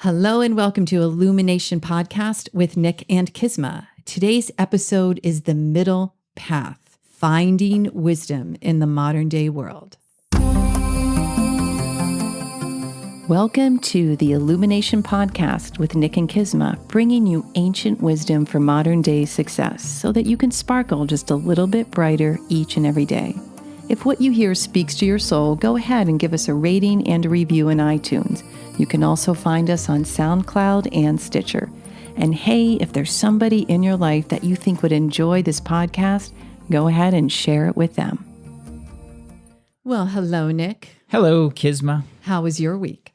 Hello and welcome to Illumination Podcast with Nick and Kisma. Today's episode is The Middle Path, Finding Wisdom in the Modern Day World. Welcome to the Illumination Podcast with Nick and Kisma, bringing you ancient wisdom for modern day success so that you can sparkle just a little bit brighter each and every day. If what you hear speaks to your soul, go ahead and give us a rating and a review in iTunes. You can also find us on SoundCloud and Stitcher. And hey, if there's somebody in your life that you think would enjoy this podcast, go ahead and share it with them. Well, hello, Nick. Hello, Kisma. How was your week?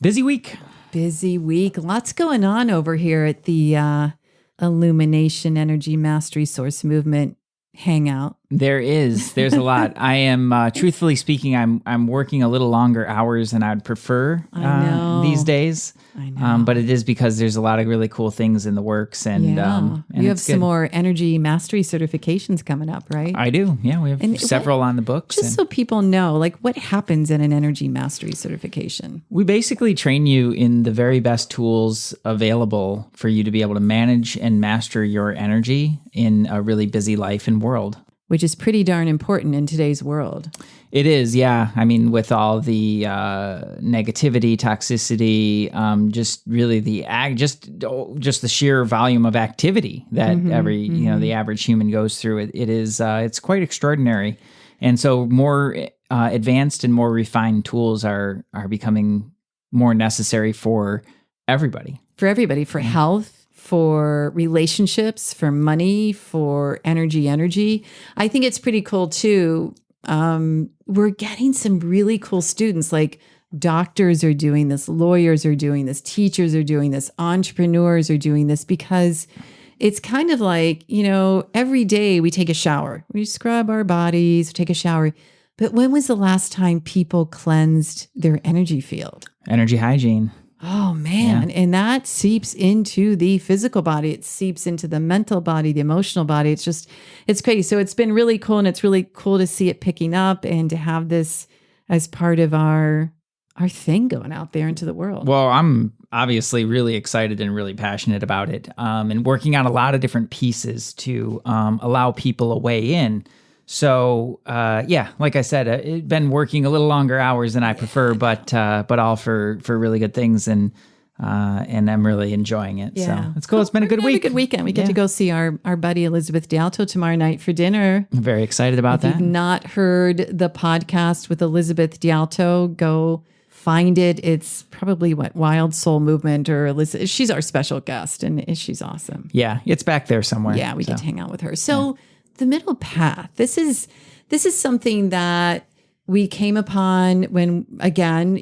Busy week. Busy week. Lots going on over here at the Illumination Energy Mastery Source Movement Hangout. There's a lot. I am, truthfully speaking, I'm working a little longer hours than I'd prefer these days. I know. But it is because there's a lot of really cool things in the works. And you have some more energy mastery certifications coming up, right? I do. Yeah, we have several on the books. Just so people know, like what happens in an energy mastery certification? We basically train you in the very best tools available for you to be able to manage and master your energy in a really busy life and world. Which is pretty darn important in today's world. It is, yeah. I mean, with all the negativity, toxicity, just really just the sheer volume of activity that the average human goes through. It's quite extraordinary, and so more advanced and more refined tools are becoming more necessary for everybody. For health. For relationships, for money, for energy. I think it's pretty cool too. We're getting some really cool students, like doctors are doing this, lawyers are doing this, teachers are doing this, entrepreneurs are doing this, because it's kind of like, every day we take a shower, we scrub our bodies, we take a shower. But when was the last time people cleansed their energy field? Energy hygiene. Oh, man. Yeah. And that seeps into the physical body. It seeps into the mental body, the emotional body. It's crazy. So it's been really cool. And it's really cool to see it picking up and to have this as part of our thing going out there into the world. Well, I'm obviously really excited and really passionate about it, and working on a lot of different pieces to allow people a way in. So, like I said, it's been working a little longer hours than I prefer, but all for really good things, and I'm really enjoying it. Yeah. So it's cool. It's been a good week. A good weekend. We get to go see our buddy Elizabeth D'Alto tomorrow night for dinner. I'm very excited about that. If you've not heard the podcast with Elizabeth D'Alto, go find it. It's probably Wild Soul Movement or Elizabeth. She's our special guest, and she's awesome. Yeah, it's back there somewhere. Yeah, we get to hang out with her. So. Yeah. The middle path. This is something that we came upon when, again,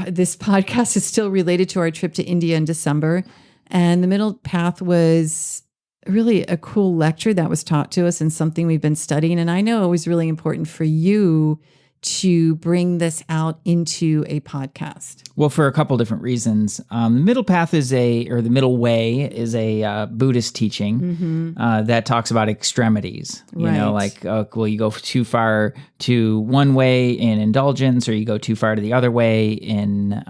this podcast is still related to our trip to India in December. And the middle path was really a cool lecture that was taught to us and something we've been studying. And I know it was really important for you to bring this out into a podcast. Well, for a couple different reasons. The middle path the middle way is a Buddhist teaching that talks about extremities. You know, like, you go too far to one way in indulgence, or you go too far to the other way in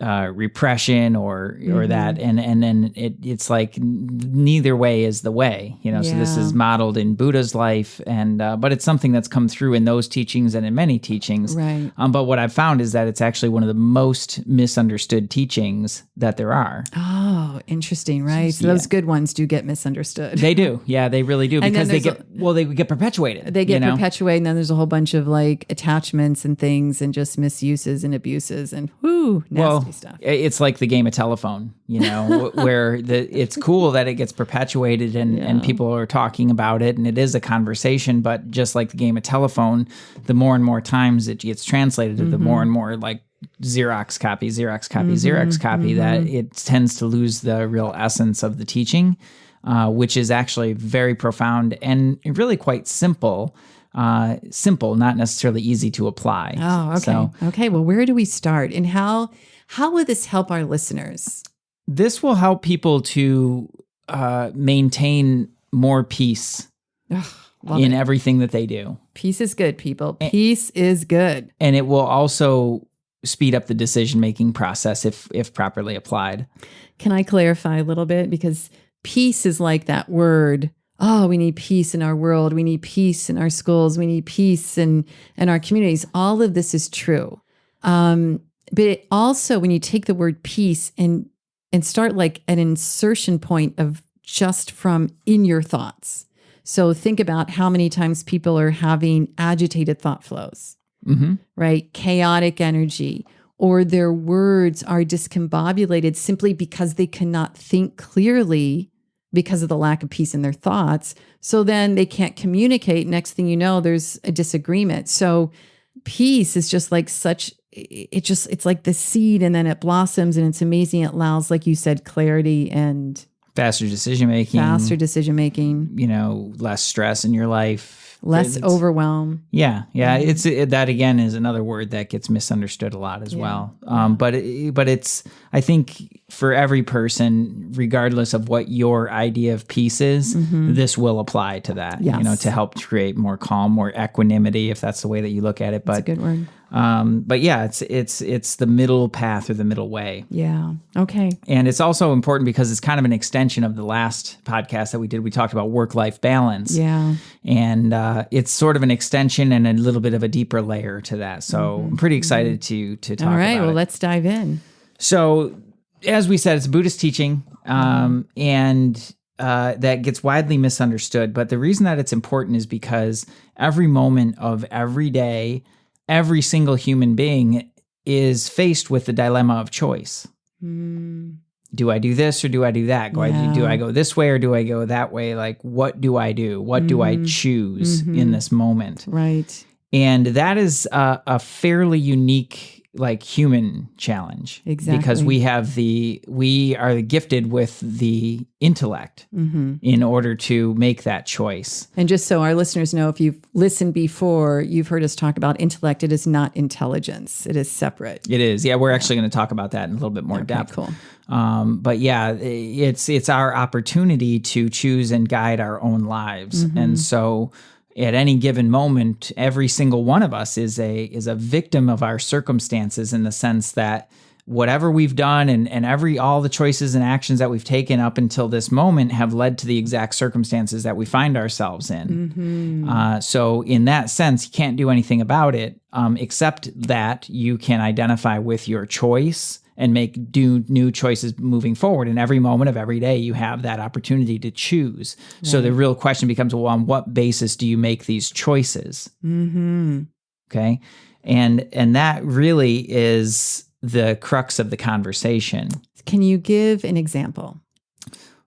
repression or that, and then it's like neither way is the way, So this is modeled in Buddha's life, and but it's something that's come through in those teachings and in many teachings, right? But what I've found is that it's actually one of the most misunderstood teachings that there are. Oh, interesting, right? So those good ones do get misunderstood. They do, yeah, they really do, because they get perpetuated. They get perpetuated, and then there's a whole bunch of like attachments and things, and just misuses and abuses, and nasty stuff. It's like the game of telephone, where it's cool that it gets perpetuated and people are talking about it, and it is a conversation, but just like the game of telephone, the more and more times it gets translated, the more and more like Xerox copy, that it tends to lose the real essence of the teaching, which is actually very profound and really quite simple, not necessarily easy to apply. Oh, okay. Okay. Well, where do we start, and how will this help our listeners? This will help people to maintain more peace in everything that they do. Peace is good, people. Peace is good. And it will also speed up the decision-making process if properly applied. Can I clarify a little bit? Because peace is like that word. Oh, we need peace in our world. We need peace in our schools. We need peace in our communities. All of this is true. But it also, when you take the word peace and start like an insertion point of just from in your thoughts. So think about how many times people are having agitated thought flows, right? Chaotic energy, or their words are discombobulated simply because they cannot think clearly because of the lack of peace in their thoughts. So then they can't communicate. Next thing you know, there's a disagreement. So peace is just like it's like the seed, and then it blossoms, and it's amazing. It allows, like you said, clarity and faster decision making, less stress in your life, less overwhelm. Yeah. That again is another word that gets misunderstood a lot as well. But it's, I think for every person, regardless of what your idea of peace is, this will apply to that. Yes. To help create more calm, more equanimity, if that's the way that you look at it. But that's a good word. But yeah, it's the middle path or the middle way. Yeah. Okay. And it's also important because it's kind of an extension of the last podcast that we did. We talked about work-life balance. Yeah. And it's sort of an extension and a little bit of a deeper layer to that. So I'm pretty excited to talk about it. All right. Well, let's dive in. So as we said, it's Buddhist teaching, and that gets widely misunderstood. But the reason that it's important is because every moment of every day, every single human being is faced with the dilemma of choice. Do I do this or do I do that? Do I go this way or do I go that way? Like, what do I do? What do I choose in this moment? Right. And that is a fairly unique, like, human challenge. Exactly. Because we are gifted with the intellect in order to make that choice. And just so our listeners know, if you've listened before, you've heard us talk about intellect. It is not intelligence. It is separate. It is. Yeah, we're actually going to talk about that in a little bit more depth. Cool. But yeah, it's our opportunity to choose and guide our own lives. And so at any given moment, every single one of us is a victim of our circumstances, in the sense that whatever we've done and all the choices and actions that we've taken up until this moment have led to the exact circumstances that we find ourselves in. So in that sense, you can't do anything about it, except that you can identify with your choice and make new choices moving forward. And every moment of every day, you have that opportunity to choose. Right. So the real question becomes, well, on what basis do you make these choices? Okay. And that really is the crux of the conversation. Can you give an example?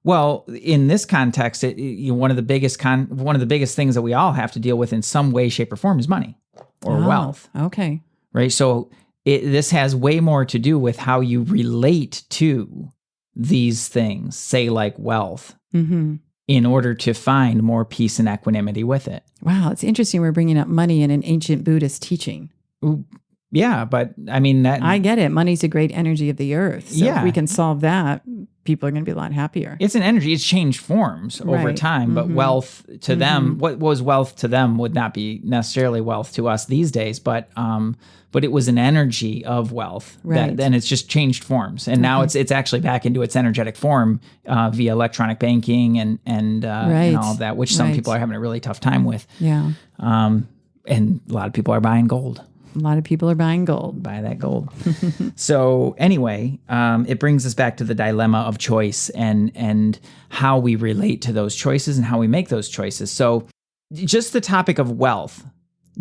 Well, in this context, one of the biggest things that we all have to deal with in some way, shape, or form is money or wealth. Okay. Right. So this has way more to do with how you relate to these things, say like wealth, in order to find more peace and equanimity with it. Wow, it's interesting we're bringing up money in an ancient Buddhist teaching. Yeah, but I mean, I get it. Money's a great energy of the earth. So if we can solve that, people are going to be a lot happier. It's an energy. It's changed forms over time, but wealth to them, what was wealth to them would not be necessarily wealth to us these days, but it was an energy of wealth. Right. And it's just changed forms. And now it's actually back into its energetic form via electronic banking and all of that, which some people are having a really tough time with. Yeah. And a lot of people are buying gold. A lot of people are buying gold. Buy that gold. So anyway, it brings us back to the dilemma of choice and how we relate to those choices and how we make those choices. So just the topic of wealth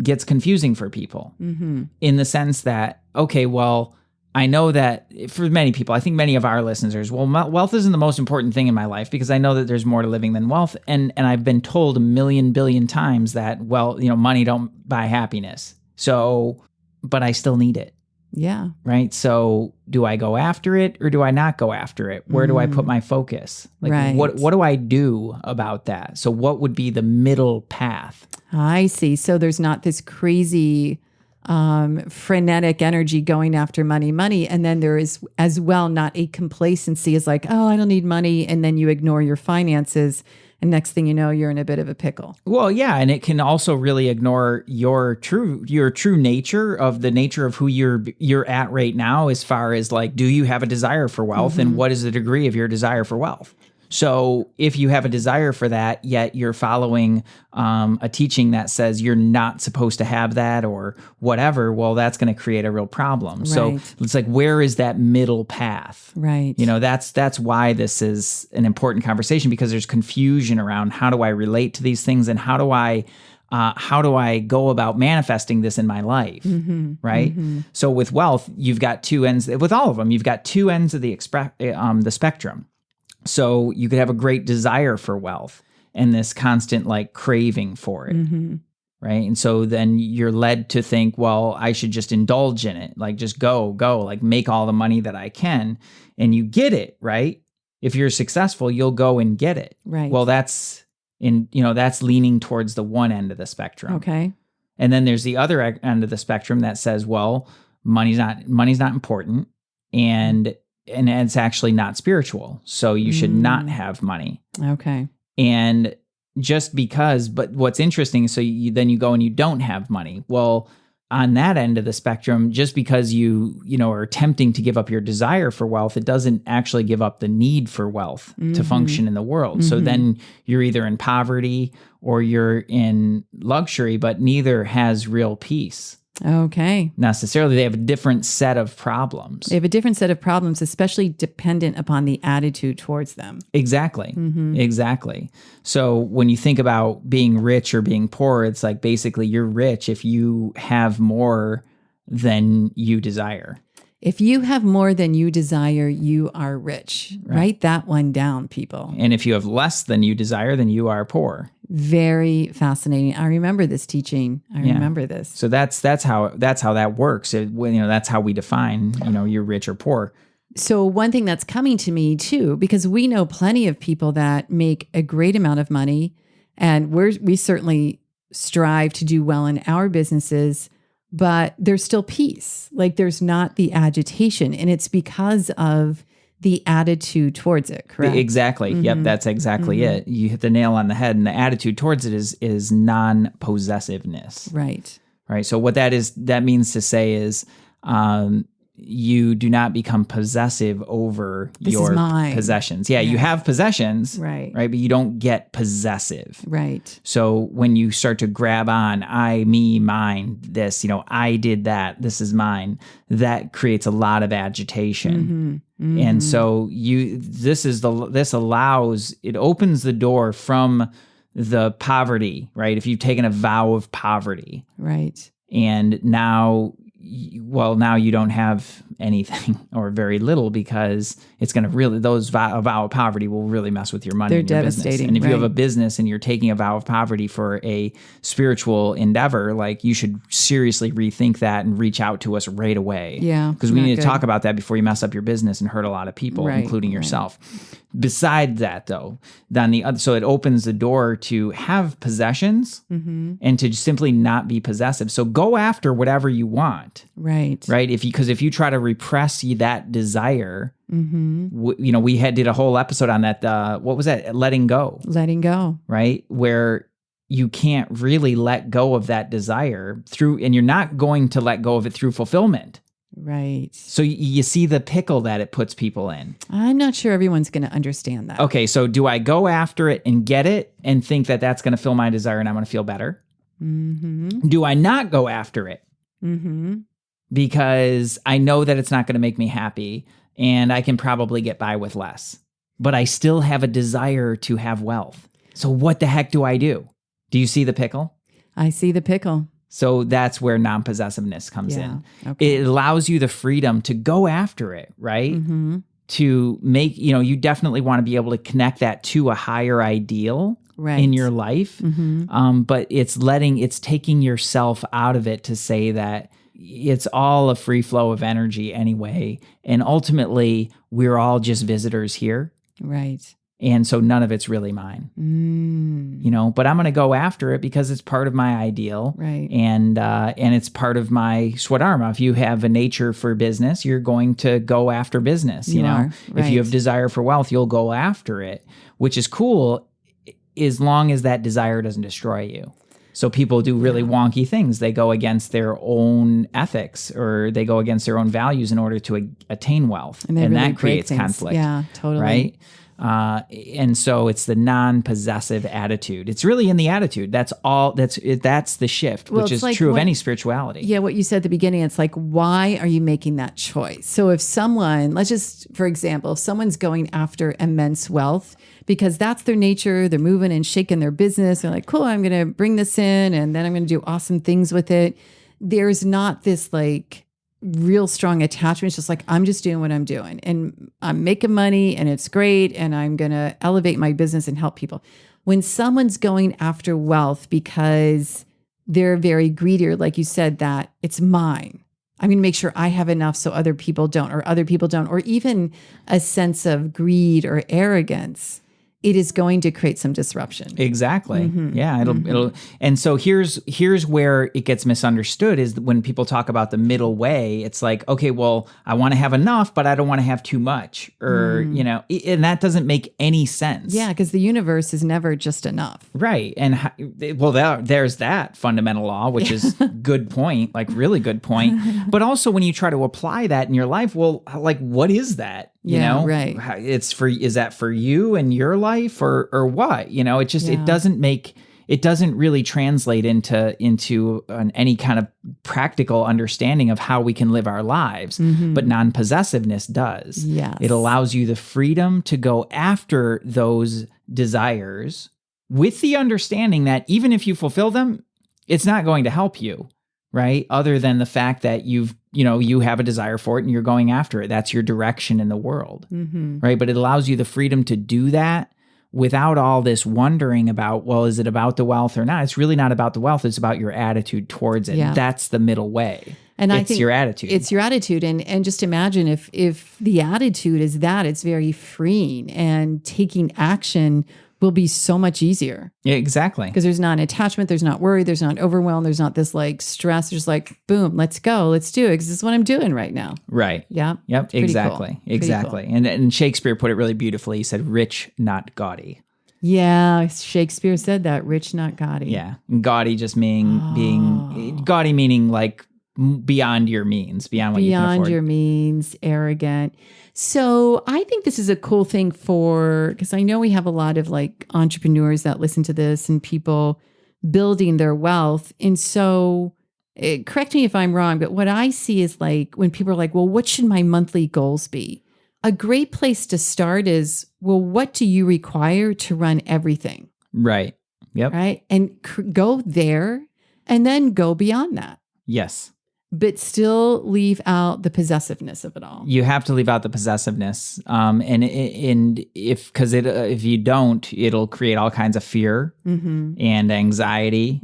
gets confusing for people in the sense that, okay, well, I know that for many people, I think many of our listeners, well, wealth isn't the most important thing in my life because I know that there's more to living than wealth. And I've been told a million billion times that, well, money don't buy happiness. So, but I still need it. Yeah. Right. So do I go after it or do I not go after it? Where do I put my focus? Like what do I do about that? So what would be the middle path? I see. So there's not this crazy frenetic energy going after money. And then there is as well not a complacency as like, oh, I don't need money. And then you ignore your finances. And next thing you know, you're in a bit of a pickle. Well, yeah, and it can also really ignore your true nature of the nature of who you're at right now, as far as like, do you have a desire for wealth, and what is the degree of your desire for wealth? So if you have a desire for that, yet you're following a teaching that says you're not supposed to have that or whatever, well, that's going to create a real problem. Right. So it's like, where is that middle path? Right. You know, that's why this is an important conversation, because there's confusion around how do I relate to these things, and how do I go about manifesting this in my life, right? So with wealth, you've got two ends. With all of them, you've got two ends of the spectrum. So you could have a great desire for wealth and this constant like craving for it, right? And so then you're led to think, well, I should just indulge in it, like just go, like make all the money that I can, and you get it, right? If you're successful, you'll go and get it, right? Well, that's leaning towards the one end of the spectrum, okay. And then there's the other end of the spectrum that says, well, money's not important, and it's actually not spiritual. So you should not have money. Okay. And just because, but what's interesting is, so then you go and you don't have money. Well, on that end of the spectrum, just because you are attempting to give up your desire for wealth, it doesn't actually give up the need for wealth to function in the world. So then you're either in poverty or you're in luxury, but neither has real peace. Okay. Necessarily, they have a different set of problems. They have a different set of problems, especially dependent upon the attitude towards them. Exactly. Exactly. So when you think about being rich or being poor, it's like basically you're rich if you have more than you desire. If you have more than you desire, you are rich. Right. Write that one down, people. And if you have less than you desire, then you are poor. Very fascinating. I remember this teaching. I remember this. So that's how that works. That's how we define, you're rich or poor. So one thing that's coming to me too, because we know plenty of people that make a great amount of money, and we certainly strive to do well in our businesses, but there's still peace. Like there's not the agitation, and it's because of the attitude towards it, correct? Exactly. Yep, that's exactly it. You hit the nail on the head, and the attitude towards it is non-possessiveness. Right. Right. So what that means to say is you do not become possessive over your possessions. Yeah, you have possessions, right? But you don't get possessive. Right. So when you start to grab on, I, me, mine, this, I did that, this is mine, that creates a lot of agitation. And so it opens the door from the poverty, right? If you've taken a vow of poverty. Right. And now you don't have anything or very little, because it's going to really, those vow of poverty will really mess with your money. They're and your devastating. Business. And if you have a business and you're taking a vow of poverty for a spiritual endeavor, like you should seriously rethink that and reach out to us right away. Yeah. Because we need to talk about that before you mess up your business and hurt a lot of people, including yourself. Besides that, though, so it opens the door to have possessions and to simply not be possessive. So go after whatever you want. Right. Right. Because if you try to repress that desire, we did a whole episode on that. What was that? Letting go. Letting go. Right. Where you can't really let go of that desire and you're not going to let go of it through fulfillment. Right. So you see the pickle that it puts people in. I'm not sure everyone's going to understand that. Okay, so do I go after it and get it and think that that's going to fill my desire and I'm going to feel better? Do I not go after it? Because I know that it's not going to make me happy and I can probably get by with less. But I still have a desire to have wealth. So what the heck do I do? Do you see the pickle? I see the pickle. So that's where non-possessiveness comes in. Okay. It allows you the freedom to go after it, right? To make, you definitely want to be able to connect that to a higher ideal in your life. But it's taking yourself out of it to say that it's all a free flow of energy anyway. And ultimately, we're all just visitors here. Right. And so none of it's really mine, but I'm going to go after it because it's part of my ideal. Right. And it's part of my swadharma. If you have a nature for business, you're going to go after business. If you have desire for wealth, you'll go after it, which is cool. as long as that desire doesn't destroy you. So people do really wonky things. They go against their own ethics or they go against their own values in order to attain wealth. And really that creates conflict. Yeah, totally. Right? And so it's the non-possessive attitude. It's really in the attitude. That's all. That's the shift, which is like true of any spirituality. Yeah, what you said at the beginning, it's like, why are you making that choice? So if someone, let's just, for example, if someone's going after immense wealth because that's their nature, they're moving and shaking their business, they're like, cool, I'm going to bring this in and then I'm going to do awesome things with it. There's not this like real strong attachment. It's just like, I'm just doing what I'm doing and I'm making money and it's great and I'm going to elevate my business and help people. When someone's going after wealth because they're very greedy, or like you said, that it's mine, I'm going to make sure I have enough so other people don't, or even a sense of greed or arrogance, it is going to create some disruption. Exactly. Yeah. It'll, and so here's where it gets misunderstood is when people talk about the middle way, it's like, okay, well, I want to have enough, but I don't want to have too much, or, and that doesn't make any sense. Yeah. Because the universe is never just enough. Right. And there's that fundamental law, which is good point, like really good point. But also when you try to apply that in your life, well, like, what is that? You know, right. Is that for you and your life or what? It just, it doesn't really translate into any kind of practical understanding of how we can live our lives. But non-possessiveness does. Yes. It allows you the freedom to go after those desires with the understanding that even if you fulfill them, it's not going to help you. Right? Other than the fact that you have a desire for it and you're going after it. That's your direction in the world. Right? But it allows you the freedom to do that without all this wondering about, well, is it about the wealth or not? It's really not about the wealth. It's about your attitude towards it. Yeah. That's the middle way. And I think it's your attitude. It's your attitude. And just imagine if the attitude is that, it's very freeing, and taking action will be so much easier. Yeah, exactly. Because there's not an attachment, there's not worry, there's not overwhelm, there's not this like stress. There's like, boom, let's go, let's do it, because this is what I'm doing right now. Right. Yeah. Yep. Exactly. Cool. Exactly. Cool. And Shakespeare put it really beautifully. He said, "Rich, not gaudy." Yeah, Shakespeare said that. Rich, not gaudy. Yeah, and gaudy just being gaudy, meaning like beyond your means, beyond what you can afford. Beyond your means, arrogant. So I think this is a cool thing because I know we have a lot of like entrepreneurs that listen to this and people building their wealth. And so correct me if I'm wrong, but what I see is like when people are like, well, what should my monthly goals be? A great place to start is, well, what do you require to run everything? Right. Yep. Right. And go there and then go beyond that. Yes. But still leave out the possessiveness of it all. You have to leave out the possessiveness, and if you don't, it'll create all kinds of fear and anxiety,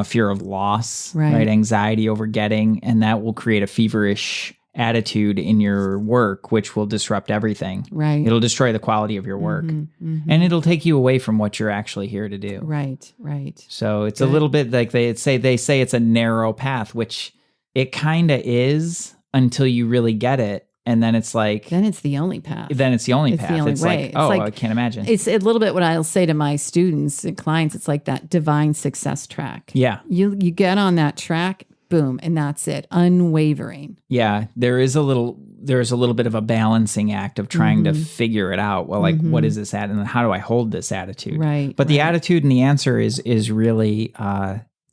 fear of loss, right? Anxiety over getting, and that will create a feverish attitude in your work, which will disrupt everything. Right. It'll destroy the quality of your work, and it'll take you away from what you're actually here to do. Right. Right. So it's a little bit like they say it's a narrow path, which it kind of is until you really get it. And then it's like... Then it's the only path. Then it's the only path. The only it's way. Like, I can't imagine. It's a little bit what I'll say to my students and clients. It's like that divine success track. Yeah. You get on that track, boom, and that's it. Unwavering. Yeah. There's a little bit of a balancing act of trying to figure it out. Well, like, what is this at? And how do I hold this attitude? Right. But the attitude and the answer is really...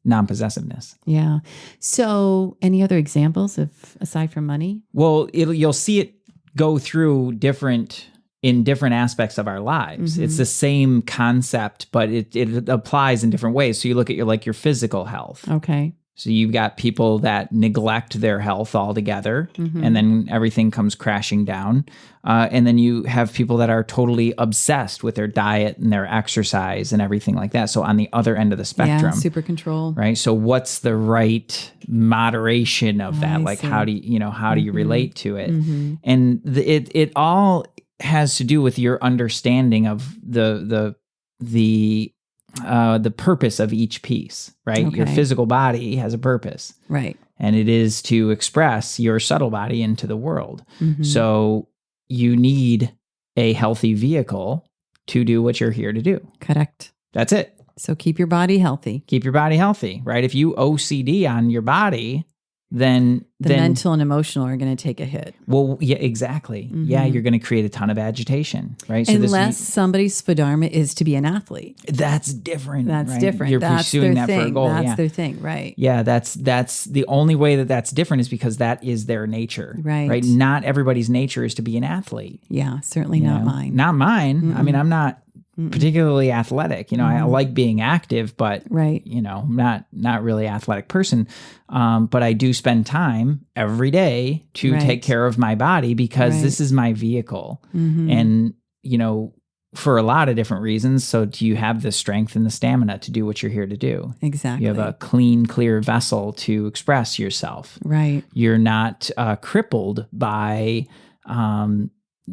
non-possessiveness. Yeah. So any other examples aside from money? Well, you'll see it go through in different aspects of our lives. It's the same concept, but it applies in different ways. So you look at your physical health. Okay. So you've got people that neglect their health altogether, and then everything comes crashing down. And then you have people that are totally obsessed with their diet and their exercise and everything like that. So on the other end of the spectrum, super control, right? So what's the right moderation of that? Like, how do you relate to it? And it all has to do with your understanding of the purpose of each piece, right? Okay. Your physical body has a purpose. Right. And it is to express your subtle body into the world. So you need a healthy vehicle to do what you're here to do. Correct. That's it. So keep your body healthy. Keep your body healthy, right? If you OCD on your body, then The mental and emotional are going to take a hit. Well, yeah, exactly. Yeah, you're going to create a ton of agitation, right? So Unless somebody's Swadharma is to be an athlete. that's different. That's right? different. You're That's pursuing their that for a thing. goal. That's yeah. their thing, right? Yeah, that's the only way that that's different is because that is their nature, Right. Not everybody's nature is to be an athlete. Yeah, certainly you not know? mine. Not mine. I mean, I'm not particularly athletic. I like being active, but Right. not really athletic person. But I do spend time every day to Right. take care of my body because this is my vehicle. And, for a lot of different reasons. So do you have the strength and the stamina to do what you're here to do? Exactly. You have a clean, clear vessel to express yourself. Right. You're not crippled by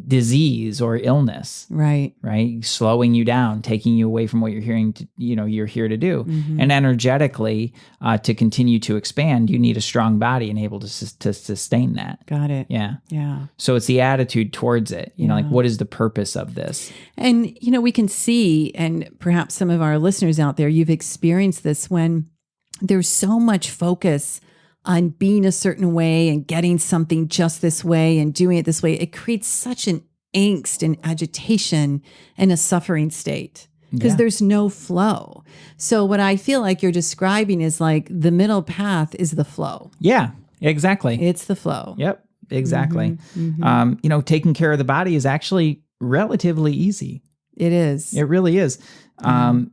disease or illness, Right. slowing you down, taking you away from what you're you're here to do. And energetically, to continue to expand, you need a strong body and able to sustain that. Got it. Yeah. Yeah. So it's the attitude towards it. Like, what is the purpose of this? And, we can see, and perhaps some of our listeners out there, you've experienced this when there's so much focus on being a certain way and getting something just this way and doing it this way. It creates such an angst and agitation and a suffering state because there's no flow. So what I feel like you're describing is like the middle path is the flow. Yeah, exactly. It's the flow. Yep, exactly. Taking care of the body is actually relatively easy. It is. It really is.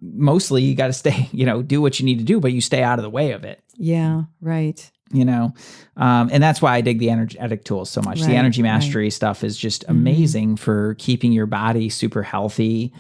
Mostly you got to stay, do what you need to do, but you stay out of the way of it. Yeah, right. And that's why I dig the energetic tools so much. Right, the energy mastery stuff is just amazing for keeping your body super healthy,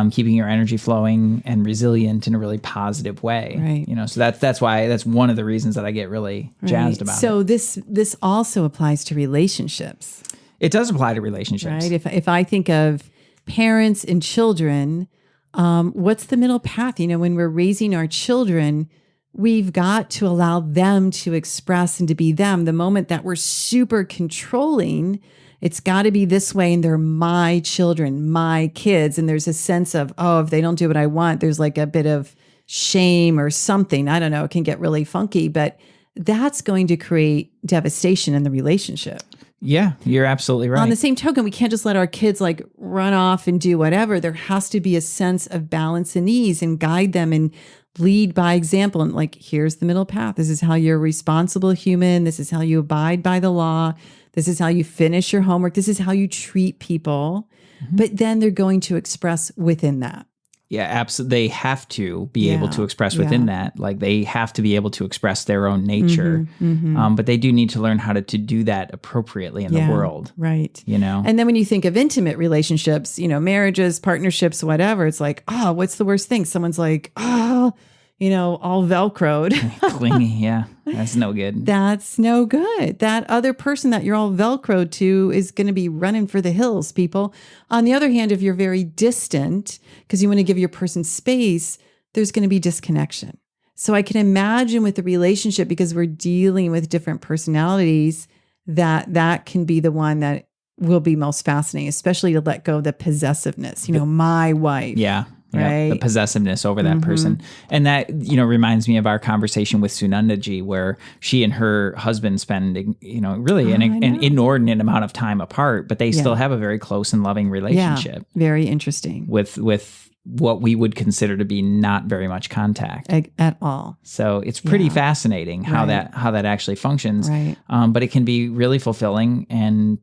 keeping your energy flowing and resilient in a really positive way. Right. So that's why that's one of the reasons that I get really jazzed about it. So this also applies to relationships. It does apply to relationships. Right. If I think of parents and children, what's the middle path? When we're raising our children, we've got to allow them to express and to be them. The moment that we're super controlling, it's got to be this way and they're my children, my kids. And there's a sense of, if they don't do what I want, there's like a bit of shame or something. I don't know. It can get really funky, but that's going to create devastation in the relationship. Yeah, you're absolutely right. On the same token, we can't just let our kids like run off and do whatever. There has to be a sense of balance and ease and guide them and lead by example. And like, here's the middle path. This is how you're a responsible human. This is how you abide by the law. This is how you finish your homework. This is how you treat people. But then they're going to express within that. Yeah, absolutely. They have to be able to express within that. Like they have to be able to express their own nature. But they do need to learn how to do that appropriately in the world. Right. And then when you think of intimate relationships, marriages, partnerships, whatever, it's like, what's the worst thing? Someone's like, all Velcroed. Clingy. Yeah. That's no good. That's no good. That other person that you're all Velcroed to is going to be running for the hills, people. On the other hand, if you're very distant, because you want to give your person space, there's going to be disconnection. So I can imagine with the relationship, because we're dealing with different personalities, that can be the one that will be most fascinating, especially to let go of the possessiveness, my wife. Yeah. Right. The possessiveness over that person. And that, reminds me of our conversation with Sunandaji, where she and her husband spend, really an inordinate amount of time apart, but they still have a very close and loving relationship. Yeah. Very interesting. With what we would consider to be not very much contact at all. So it's pretty fascinating how that actually functions. Right. But it can be really fulfilling and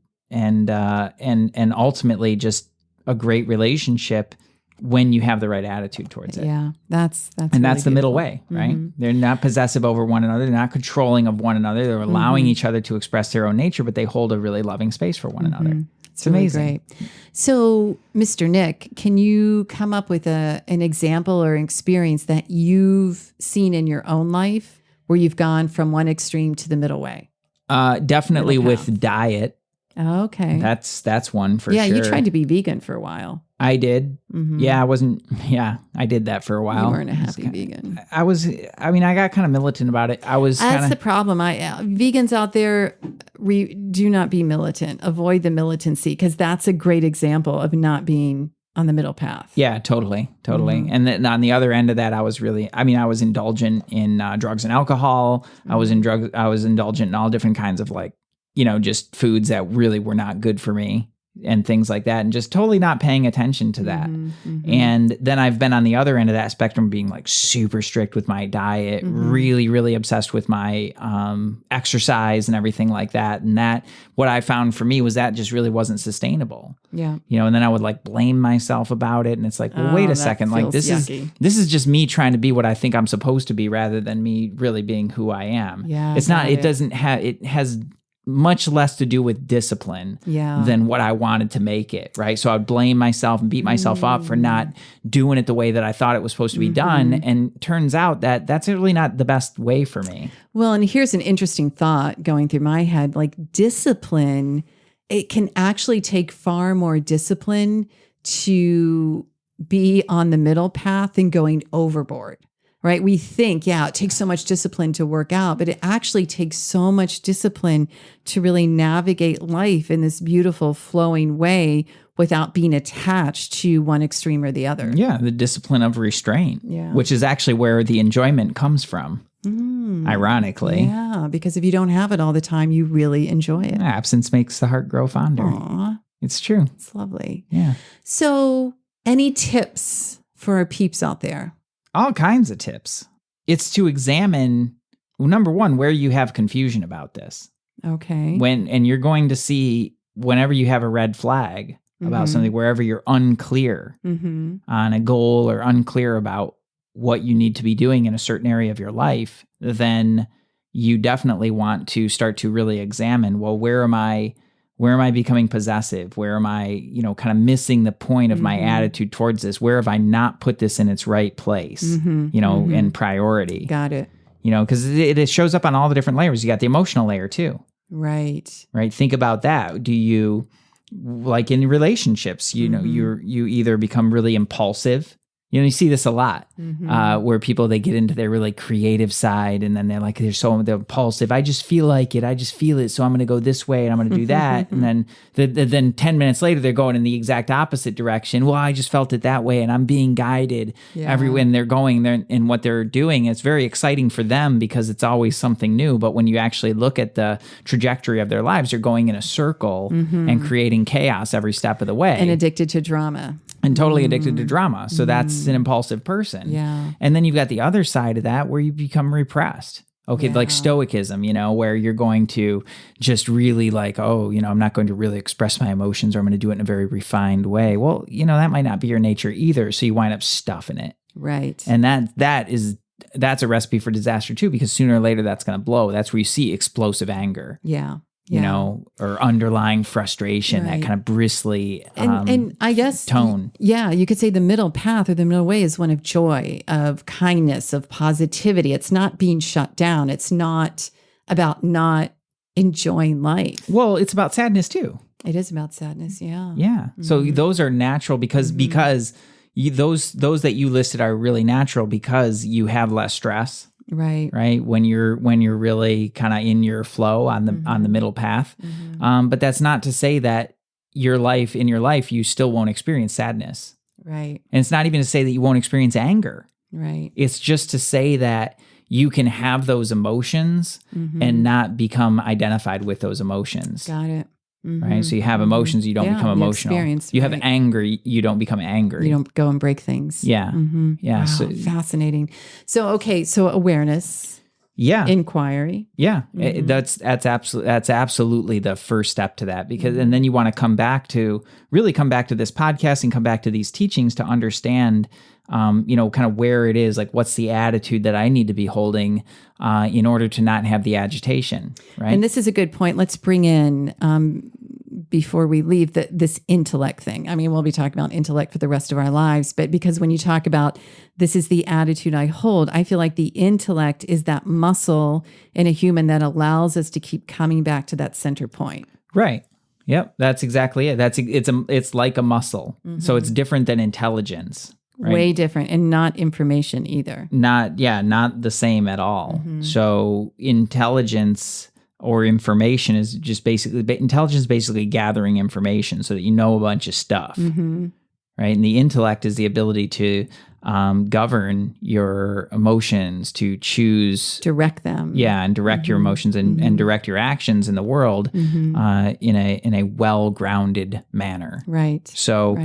ultimately just a great relationship when you have the right attitude towards it. Yeah, that's and really that's the middle beautiful. way, right? They're not possessive over one another. They're not controlling of one another. They're allowing each other to express their own nature, but they hold a really loving space for one another. It's really amazing. Great. So, Mr. Nick, can you come up with an example or experience that you've seen in your own life where you've gone from one extreme to the middle way? Definitely with diet. Okay. That's one for sure. Yeah, you tried to be vegan for a while. I did. Yeah, I did that for a while. You weren't a happy vegan. I got kind of militant about it. That's the problem. Vegans out there, do not be militant. Avoid the militancy, because that's a great example of not being on the middle path. Yeah, totally. And then on the other end of that, I was indulgent in drugs and alcohol. I was indulgent in all different kinds of just foods that really were not good for me and things like that, and just totally not paying attention to that. And then I've been on the other end of that spectrum, being like super strict with my diet, really, really obsessed with my exercise and everything like that. And that, what I found for me was that just really wasn't sustainable. Yeah. And then I would blame myself about it. And it's like, well, wait a second, this is just me trying to be what I think I'm supposed to be rather than me really being who I am. Yeah. It's not, it has much less to do with discipline than what I wanted to make it, right? So I'd blame myself and beat myself up for not doing it the way that I thought it was supposed to be done. And turns out that that's really not the best way for me. Well, and here's an interesting thought going through my head, discipline, it can actually take far more discipline to be on the middle path than going overboard. Right? We think, it takes so much discipline to work out, but it actually takes so much discipline to really navigate life in this beautiful flowing way without being attached to one extreme or the other. Yeah, the discipline of restraint, which is actually where the enjoyment comes from, ironically. Yeah, because if you don't have it all the time, you really enjoy it. Absence makes the heart grow fonder. Aww. It's true. It's lovely. Yeah. So any tips for our peeps out there? All kinds of tips. It's to examine, number one, where you have confusion about this. Okay. And you're going to see whenever you have a red flag about something, wherever you're unclear on a goal or unclear about what you need to be doing in a certain area of your life, then you definitely want to start to really examine, well, where am I becoming possessive? Where am I, kind of missing the point of my attitude towards this? Where have I not put this in its right place, and priority? Got it. Because it shows up on all the different layers. You got the emotional layer too. Right. Think about that. Do you, like in relationships, you either become really impulsive. You see this a lot, where people, they get into their really creative side, and then they're impulsive. I just feel like it. I just feel it. So I'm going to go this way and I'm going to do that. And then 10 minutes later, they're going in the exact opposite direction. Well, I just felt it that way, and I'm being guided everywhere. And they're going there, and what they're doing, it's very exciting for them because it's always something new. But when you actually look at the trajectory of their lives, they're going in a circle and creating chaos every step of the way. And addicted to drama. And totally addicted to drama. So that's an impulsive person. Yeah. And then you've got the other side of that where you become repressed. Okay, like stoicism, where you're going to just really I'm not going to really express my emotions, or I'm going to do it in a very refined way. Well, that might not be your nature either. So you wind up stuffing it. Right. And that's a recipe for disaster too, because sooner or later that's going to blow. That's where you see explosive anger. Yeah. Or underlying frustration, that kind of bristly and I guess tone. Yeah, you could say the middle path or the middle way is one of joy, of kindness, of positivity. It's not being shut down. It's not about not enjoying life. Well, it's about sadness too. It is about sadness, yeah. Yeah. So those are natural because those that you listed are really natural because you have less stress. Right. When you're really kind of in your flow on the middle path. But that's not to say that in your life, you still won't experience sadness. Right. And it's not even to say that you won't experience anger. Right. It's just to say that you can have those emotions and not become identified with those emotions. Got it. Right. So you have emotions, you don't become emotional. You have anger, you don't become angry. You don't go and break things. Yeah. Yeah. Wow, so fascinating. So, so awareness. Yeah. Inquiry. Yeah. That's absolutely the first step to that, because, and then you want to come back to this podcast and come back to these teachings to understand, kind of where it is, like what's the attitude that I need to be holding in order to not have the agitation. Right. And this is a good point. Let's bring in, before we leave, this intellect thing. I mean, we'll be talking about intellect for the rest of our lives, but because when you talk about this is the attitude I hold, I feel like the intellect is that muscle in a human that allows us to keep coming back to that center point. Right. Yep. That's exactly it. It's like a muscle. So it's different than intelligence. Right? Way different, and not information either. Not the same at all. So intelligence or information is just intelligence is basically gathering information so that you know a bunch of stuff. right? And the intellect is the ability to govern your emotions, to choose, direct them. yeah, and direct your emotions and direct your actions in the world in a well-grounded manner. Right. So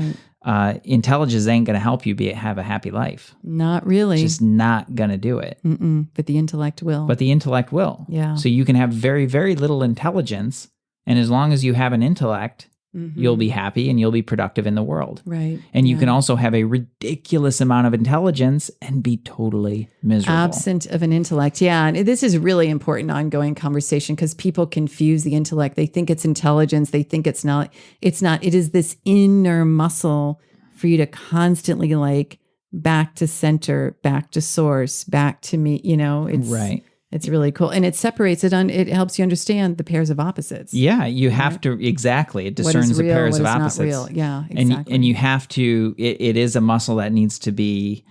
intelligence ain't going to help you have a happy life. Not really. It's just not going to do it. But the intellect will. But the intellect will. Yeah. So you can have very, very little intelligence, and as long as you have an intellect, you'll be happy and you'll be productive in the world. Right. And you can also have a ridiculous amount of intelligence and be totally miserable. Absent of an intellect. Yeah. And this is really important ongoing conversation because people confuse the intellect. They think it's intelligence. They think it's not. It's not. It is this inner muscle for you to constantly like back to center, back to source, back to me. It's right. It's really cool. And it separates it. It helps you understand the pairs of opposites. Yeah, you have to, exactly. It discerns the pairs of opposites. What is not real. Yeah, exactly. And you have to, it is a muscle that needs to be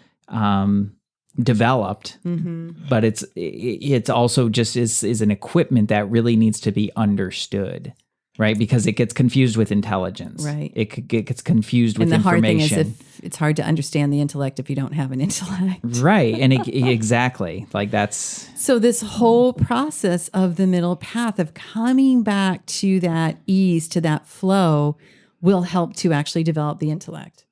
developed, but it's also just is an equipment that really needs to be understood, right? Because it gets confused with intelligence. Right. It gets confused with information. And the hard thing is it's hard to understand the intellect if you don't have an intellect. Right. And exactly. Like that's... So this whole process of the middle path of coming back to that ease, to that flow, will help to actually develop the intellect.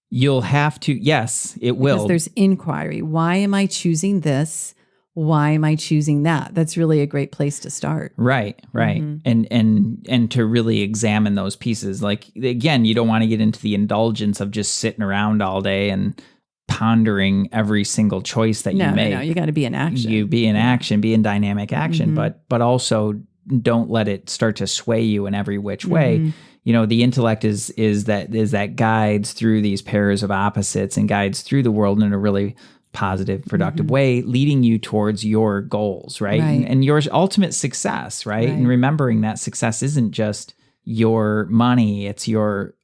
You'll have to, yes, it will. Because there's inquiry. Why am I choosing this? Why am I choosing that? That's really a great place to start. Right. And to really examine those pieces. Like, again, you don't want to get into the indulgence of just sitting around all day and pondering every single choice that you make. No, you got to be in action. You be in action, be in dynamic action, but also don't let it start to sway you in every which way. The intellect is that guides through these pairs of opposites and guides through the world in a really positive, productive way, leading you towards your goals, right? And your ultimate success, right? And remembering that success isn't just your money, it's your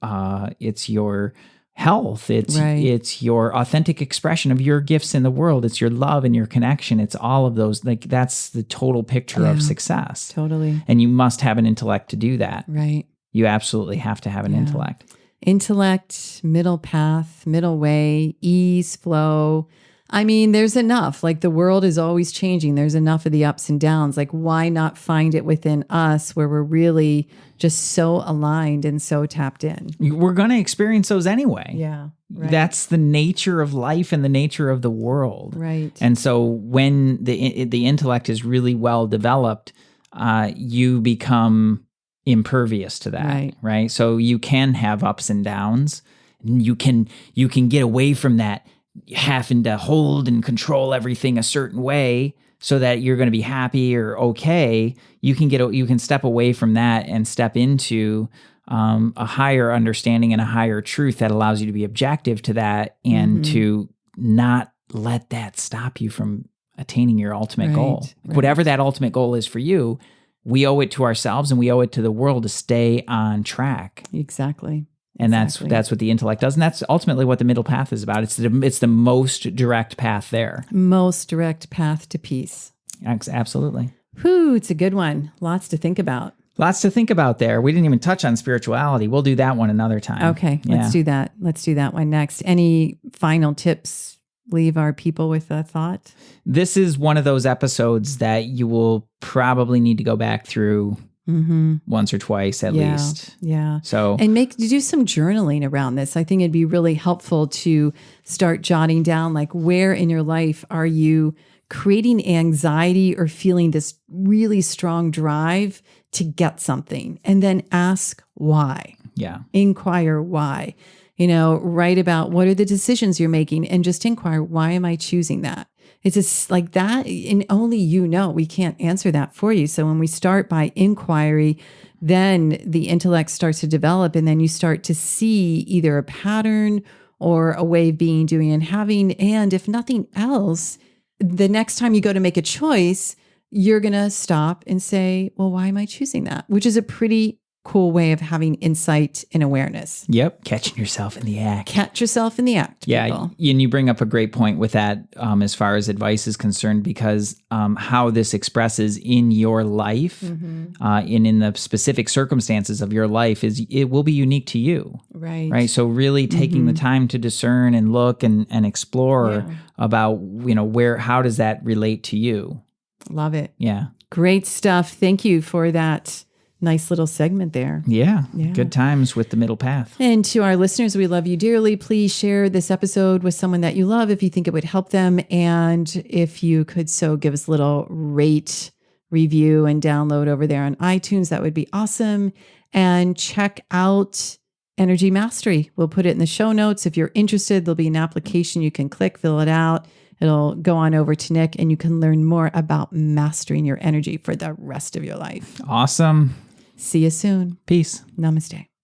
health, it's your authentic expression of your gifts in the world, it's your love and your connection, it's all of those. Like that's the total picture of success. Totally. And you must have an intellect to do that. Right. You absolutely have to have an intellect. Intellect, middle path, middle way, ease, flow. I mean, there's enough. Like the world is always changing. There's enough of the ups and downs. Like why not find it within us where we're really just so aligned and so tapped in? We're going to experience those anyway. Yeah. Right. That's the nature of life and the nature of the world. Right. And so when the intellect is really well developed, you become impervious to that. Right. So you can have ups and downs. You can get away from that having to hold and control everything a certain way so that you're going to be happy or okay. You can step away from that and step into a higher understanding and a higher truth that allows you to be objective to that and to not let that stop you from attaining your ultimate goal. Whatever that ultimate goal is for you, we owe it to ourselves and we owe it to the world to stay on track. Exactly. And that's what the intellect does. And that's ultimately what the middle path is about. It's the most direct path there. Most direct path to peace. Absolutely. Whew, it's a good one. Lots to think about. Lots to think about there. We didn't even touch on spirituality. We'll do that one another time. Okay, let's do that. Let's do that one next. Any final tips? Leave our people with a thought? This is one of those episodes that you will probably need to go back through once or twice at least. Yeah. So and do some journaling around this. I think it'd be really helpful to start jotting down like where in your life are you creating anxiety or feeling this really strong drive to get something, and then ask why. Yeah. Inquire why. Write about what are the decisions you're making and just inquire, why am I choosing that? It's just like that. And only we can't answer that for you. So when we start by inquiry, then the intellect starts to develop, and then you start to see either a pattern or a way of being, doing, and having. And if nothing else, the next time you go to make a choice, you're going to stop and say, well, why am I choosing that? Which is a pretty cool way of having insight and awareness. Yep. Catching yourself in the act. Catch yourself in the act, Yeah. people. And you bring up a great point with that as far as advice is concerned, because how this expresses in your life and in the specific circumstances of your life it will be unique to you. Right. So really taking the time to discern and look and explore about, how does that relate to you? Love it. Yeah. Great stuff. Thank you for that nice little segment there. Yeah. Good times with the middle path. And to our listeners, we love you dearly. Please share this episode with someone that you love if you think it would help them. And if you could give us a little rate, review, and download over there on iTunes, that would be awesome. And check out Energy Mastery. We'll put it in the show notes. If you're interested, there'll be an application you can click, fill it out. It'll go on over to Nick and you can learn more about mastering your energy for the rest of your life. Awesome. See you soon. Peace. Namaste.